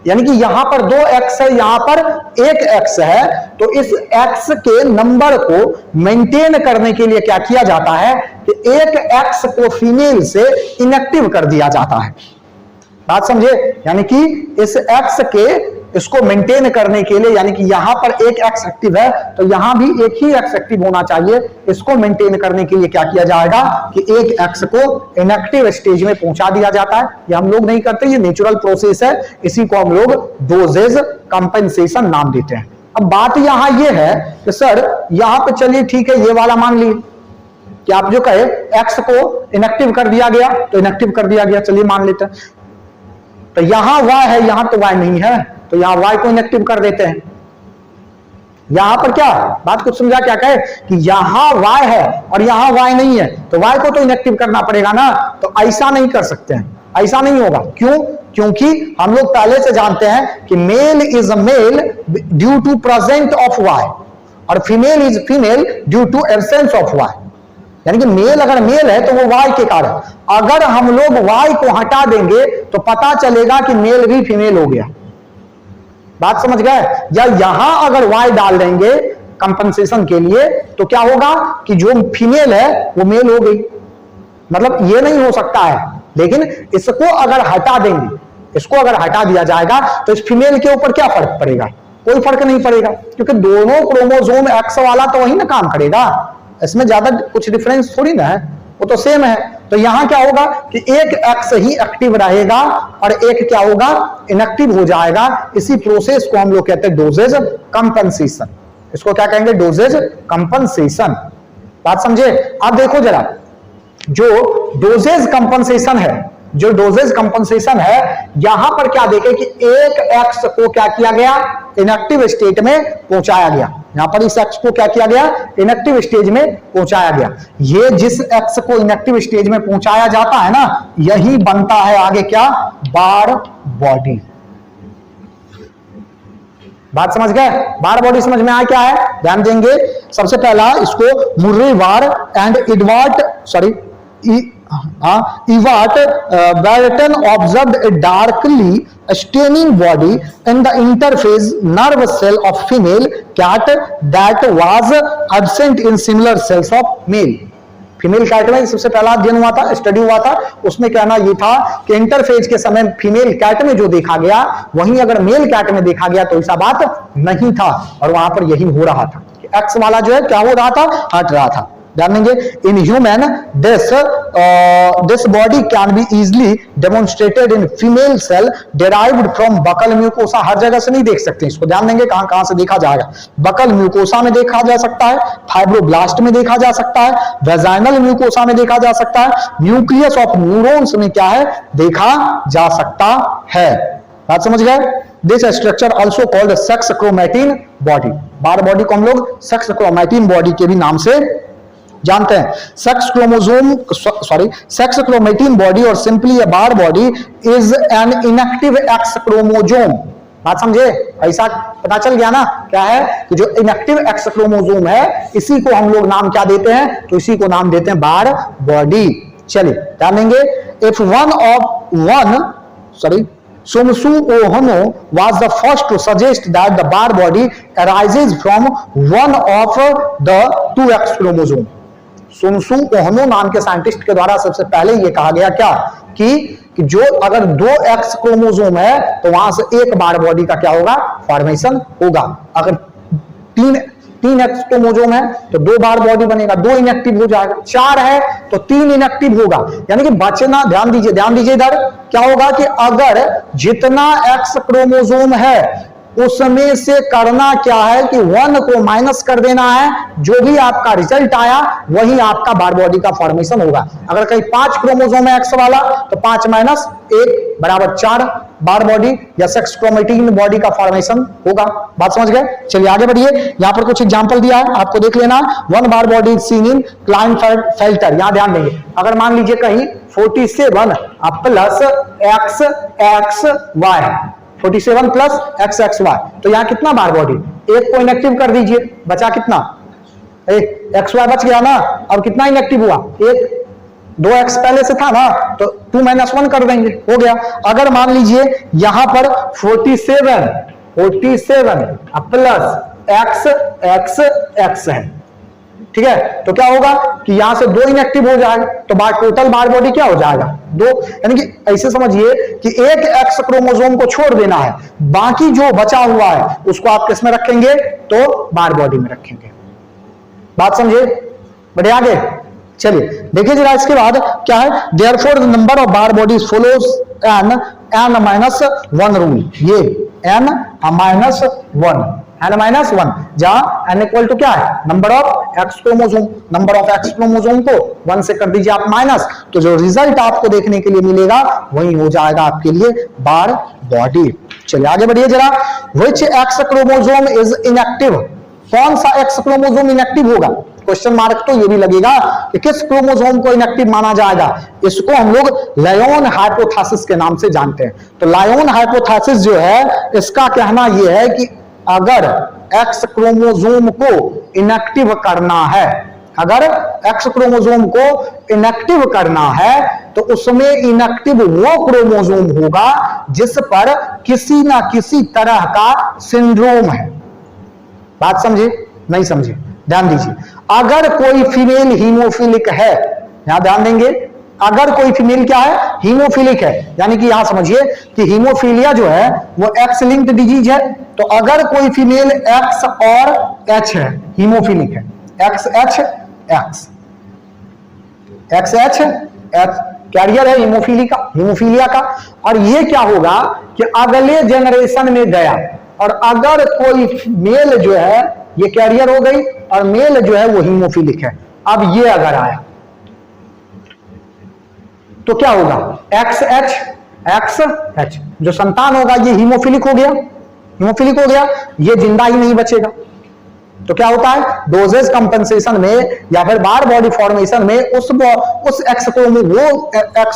यानी कि यहां पर 2 X है, यहां पर 1 X है, तो इस X के नंबर को मेंटेन करने के लिए क्या किया जाता है कि एक X को फीमेल से इनएक्टिव कर दिया जाता है। बात समझे? यानी कि इस X के इसको मेंटेन करने के लिए, यानी कि यहां पर एक X एक्टिव है तो यहां भी एक ही X एक्टिव होना चाहिए। इसको मेंटेन करने के लिए क्या किया जाएगा कि एक X को इनएक्टिव स्टेज में पहुंचा दिया जाता है। ये हम लोग नहीं करते, ये नेचुरल प्रोसेस है। इसी को हम लोग डोजेज कंपेंसेशन नाम देते हैं। अब बात यहां ये है कि सर यहां पे चलिए ठीक है, ये वाला मान ली कि आप जो कहे एक्स को इनएक्टिव कर दिया गया तो इनएक्टिव कर दिया गया, चलिए मान लेते हैं। तो यहां वाई है, यहां तो वाई नहीं है, तो यहां वाई को इनएक्टिव कर देते हैं। यहां पर क्या बात कुछ समझा, क्या कहे कि यहां वाई है और यहां वाई नहीं है, तो वाई को तो इनएक्टिव करना पड़ेगा ना। तो ऐसा नहीं कर सकते हैं, ऐसा नहीं होगा। क्यों? क्योंकि हम लोग पहले से जानते हैं कि male is a male due to present of Y और female is female due to absence of Y. यानी कि मेल अगर मेल है तो वो वाई के कारण, अगर हम लोग वाई को हटा देंगे तो पता चलेगा कि मेल भी फीमेल हो गया। बात समझ गए? या यहां अगर वाई डाल देंगे कंपनसेशन के लिए तो क्या होगा कि जो फीमेल है वो मेल हो गई। मतलब ये नहीं हो सकता है, लेकिन इसको अगर हटा देंगे, इसको अगर हटा दिया जाएगा तो इस फीमेल के ऊपर क्या फर्क पड़ेगा? कोई फर्क नहीं पड़ेगा, क्योंकि दोनों क्रोमोसोम एक्स वाला तो वही ना काम करेगा, इसमें ज्यादा कुछ डिफरेंस थोड़ी ना है, वो तो सेम है। तो यहां क्या होगा कि एक एक्स ही एक्टिव रहेगा और एक क्या होगा, इनएक्टिव हो जाएगा। इसी प्रोसेस को हम लोग कहते हैं डोजेज कंपनसेशन। इसको क्या कहेंगे? Dosage compensation. बात समझे? आप देखो जरा, जो डोजेज कंपनसेशन है, जो डोजेज कंपनसेशन है, यहां पर क्या देखें कि एक एक्स को क्या किया गया, इनएक्टिव स्टेट में पहुंचाया गया। यहां पर इस एक्स को क्या किया गया, इनएक्टिव स्टेज में पहुंचाया गया। ये जिस एक्स को इनएक्टिव स्टेज में पहुंचाया जाता है ना, यही बनता है आगे क्या, बार बॉडी। बात समझ गए? बार बॉडी समझ में आया क्या है? ध्यान देंगे। सबसे पहला इसको Murray Barr and Ewart Ewart Barton observed a darkly staining body in the interface nerve cell of female cat that was absent in similar cells of male. Female cat में सबसे पहला अध्ययन हुआ था, स्टडी हुआ था। उसमें कहना यह था कि इंटरफेज के समय फीमेल कैट में जो देखा गया वहीं अगर मेल कैट में देखा गया तो ऐसा बात नहीं था, और वहां पर यही हो रहा था कि एक्स वाला जो है क्या हो रहा था, हट रहा था। ध्यान देंगे, in human this body can be easily demonstrated in female cell derived from buccal mucosa. हर जगह से नहीं देख सकते इसको, ध्यान देंगे कहां कहां से देखा जाएगा। बकल म्यूकोसा में देखा जा सकता है, फाइब्रोब्लास्ट में देखा जा सकता है, वेजाइनल म्यूकोसा में देखा जा सकता है, न्यूक्लियस ऑफ न्यूरॉन्स में क्या है, देखा जा सकता है। बात समझ गए? This structure also called sex chromatin body. Bar body को हम लोग सेक्स क्रोमैटिन बॉडी के भी नाम से जानते हैं। सेक्स क्रोमैटिन बॉडी और simply a bar body is an inactive x chromosome. बात समझे? ऐसा पता चल गया ना क्या है कि जो इनएक्टिव एक्स क्रोमोजोम है इसी को हम लोग नाम क्या देते हैं, तो इसी को नाम देते हैं बार बॉडी। चलिए ध्यान देंगे, if Somsu Ohno was the first to suggest that the bar body arises from one of the two X chromosome. सोमसू ओहनो नाम के साइंटिस्ट के द्वारा सबसे पहले यह कहा गया क्या कि जो अगर दो एक्स क्रोमोसोम है तो वहां से एक बार बॉडी का क्या होगा, फॉर्मेशन होगा। अगर तीन एक्स क्रोमोसोम है तो दो बार बॉडी बनेगा, दो इनएक्टिव हो जाएगा। चार है तो तीन इनएक्टिव होगा, यानी कि बचना, ध्यान दीजिए इधर क्या होगा कि अगर जितना एक्स क्रोमोसोम है उसमें से करना क्या है कि 1 को माइनस कर देना है, जो भी आपका रिजल्ट आया वही आपका बार बॉडी का फॉर्मेशन होगा। अगर कहीं 5 क्रोमोसोम है एक्स वाला तो 5 माइनस 1 बराबर 4 बार बॉडी या सेक्स क्रोमैटिन बॉडी का फॉर्मेशन होगा। बात समझ गए? चलिए आगे बढ़िए। यहां पर कुछ एग्जांपल दिया है, आपको देख लेना। 1 Barr body seen in Klinefelter. यहां ध्यान देंगे, अगर मान लीजिए कहीं 47 plus X X Y, 47 plus X X Y, तो यहां कितना बार बॉडी, एक को इनएक्टिव कर दीजिए, बचा कितना, एक एक्स वाई बच गया ना। अब कितना इनएक्टिव हुआ, एक, 2x पहले से था ना तो 2 - 1 कर देंगे, हो गया। अगर मान लीजिए यहां पर 47 प्लस एक्स एक्स एक्स है, ठीक है, तो क्या होगा कि यहां से 2 इनएक्टिव हो जाएगा, तो टोटल बार बॉडी क्या हो जाएगा, 2। यानी कि ऐसे समझिए कि एक एक्स क्रोमोसोम को छोड़ देना है, बाकी जो बचा हुआ है उसको आप किस में रखेंगे, तो बार बॉडी में रखेंगे। बात समझे? बढ़िया आगे चलिए देखिए जरा। इसके बाद क्या है, therefore the number of bar bodies follows n-1 rule. ये n-1 n-1, जहां n इक्वल टू क्या है, number of x chromosome. Number of x chromosome को 1 से कर दीजिए आप माइनस, तो जो रिजल्ट आपको देखने के लिए मिलेगा वही हो जाएगा आपके लिए बार बॉडी। चलिए आगे बढ़िए जरा। विच एक्स क्रोमोसोम इज इनएक्टिव, कौन सा एक्स क्रोमोसोम इनएक्टिव होगा, क्वेश्चन मार्क तो ये भी लगेगा कि किस क्रोमोसोम को इनएक्टिव माना जाएगा। इसको हम लोग लायोन हाइपोथेसिस के नाम से जानते हैं। तो लायोन हाइपोथेसिस जो है, इसका कहना यह है कि अगर एक्स क्रोमोसोम को इनएक्टिव करना है, अगर एक्स क्रोमोसोम को इनएक्टिव करना है तो उसमें इनएक्टिव वो क्रोमोसोम होगा जिस पर किसी ना किसी तरह का सिंड्रोम है। बात समझे, नहीं समझे, ध्यान दीजिए। अगर कोई फीमेल हीमोफिलिक है, यहां ध्यान देंगे, अगर कोई फीमेल क्या है, हीमोफिलिक है, यानी कि यहां समझिए कि हीमोफीलिया जो है वो एक्स लिंक्ड डिजीज है। तो अगर कोई फीमेल एक्स और एच है, हीमोफिलिक है, X H X, X H X carrier है हीमोफीलिया का, और ये क्या होगा कि अगले जनरेशन में गया, और अगर कोई मेल जो है ये कैरियर हो गई और मेल जो है वो हीमोफिलिक है, अब ये अगर आया तो क्या होगा, एक्स एच जो संतान होगा ये हीमोफिलिक हो गया, ये जिंदा ही नहीं बचेगा। तो क्या होता है, डोजेज कंपनसेशन में या फिर बार बॉडी फॉर्मेशन में उस एक्स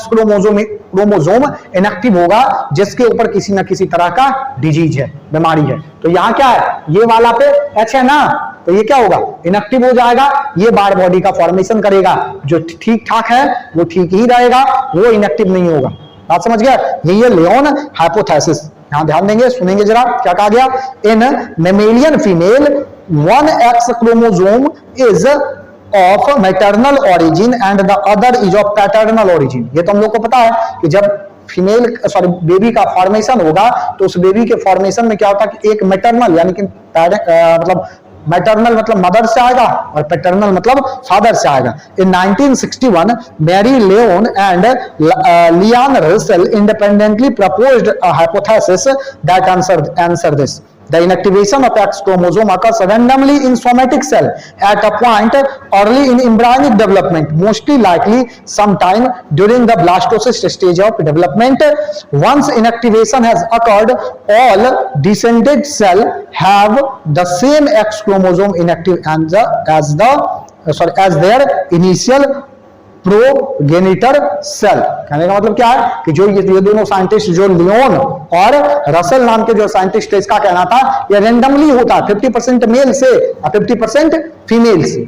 क्रोमोसोम इनएक्टिव होगा जिसके ऊपर किसी ना किसी तरह का डिजीज है, बीमारी है। तो यहां क्या है, ये वाला पे एच है ना, तो ये क्या होगा, इनएक्टिव हो जाएगा, ये बार बॉडी का फॉर्मेशन करेगा, जो ठीक ठाक है वो ठीक ही रहेगा, वो इनएक्टिव नहीं होगा। बात समझ गया, यही है लायोन हाइपोथेसिस। यहां ध्यान देंगे, सुनेंगे जरा क्या कहा गया। In mammalian female 1x chromosome is of maternal origin and the other is of paternal origin। ये तो हम लोग को पता है कि जब बेबी का फॉर्मेशन होगा तो उस बेबी के फॉर्मेशन में क्या होता है कि एक मैटरनल यानी कि मतलब मैटरनल मतलब मदर से आएगा और पैटर्नल मतलब फादर से आएगा। In 1961 Mary Lyon and Liane Russell independently proposed a hypothesis that answer this. The inactivation of X chromosome occurs randomly in somatic cell at a point early in embryonic development, mostly likely sometime during the blastocyst stage of development. Once inactivation has occurred, all descended cells have the same X chromosome inactive as their initial progenitor cell. कहने का मतलब क्या है कि जो ये दोनों साइंटिस्ट, जो लियोन और रसेल नाम के जो साइंटिस्ट, इसका कहना था ये रेंडमली होता है, 50% मेल से और 50% फीमेल से।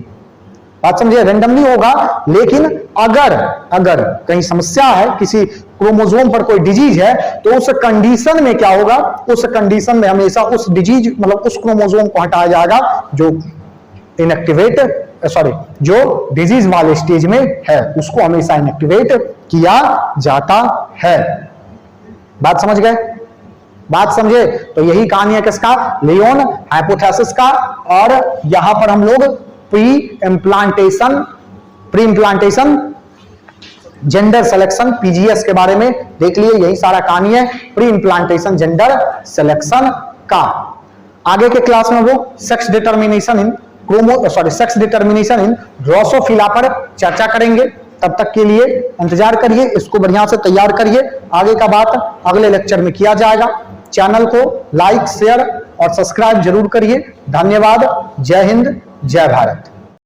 बात समझिए, रेंडमली होगा, लेकिन अगर कहीं समस्या है, किसी क्रोमोसोम पर कोई डिजीज है, तो उस कंडीशन में क्या होगा, उस कंडीशन में हमेशा उस डिजीज मतलब उस क्रोमोसोम को हटाया जाएगा जो जो डिजीज वाले स्टेज में है, उसको हमेशा इनएक्टिवेट किया जाता है। बात समझ गए, बात समझे। तो यही कहानी है किसका, लियोन हाइपोथेसिस का। और यहां पर हम लोग pre implantation gender selection PGS के बारे में देख लिए। यही सारा कहानी है प्री इम्प्लांटेशन जेंडर सिलेक्शन का। आगे के क्लास में वो सेक्स डिटर्मिनेशन इन ड्रोसोफिला पर चर्चा करेंगे। तब तक के लिए इंतजार करिए, इसको बढ़िया से तैयार करिए, आगे का बात अगले लेक्चर में किया जाएगा। चैनल को लाइक, शेयर और सब्सक्राइब जरूर करिए। धन्यवाद। जय हिंद, जय भारत।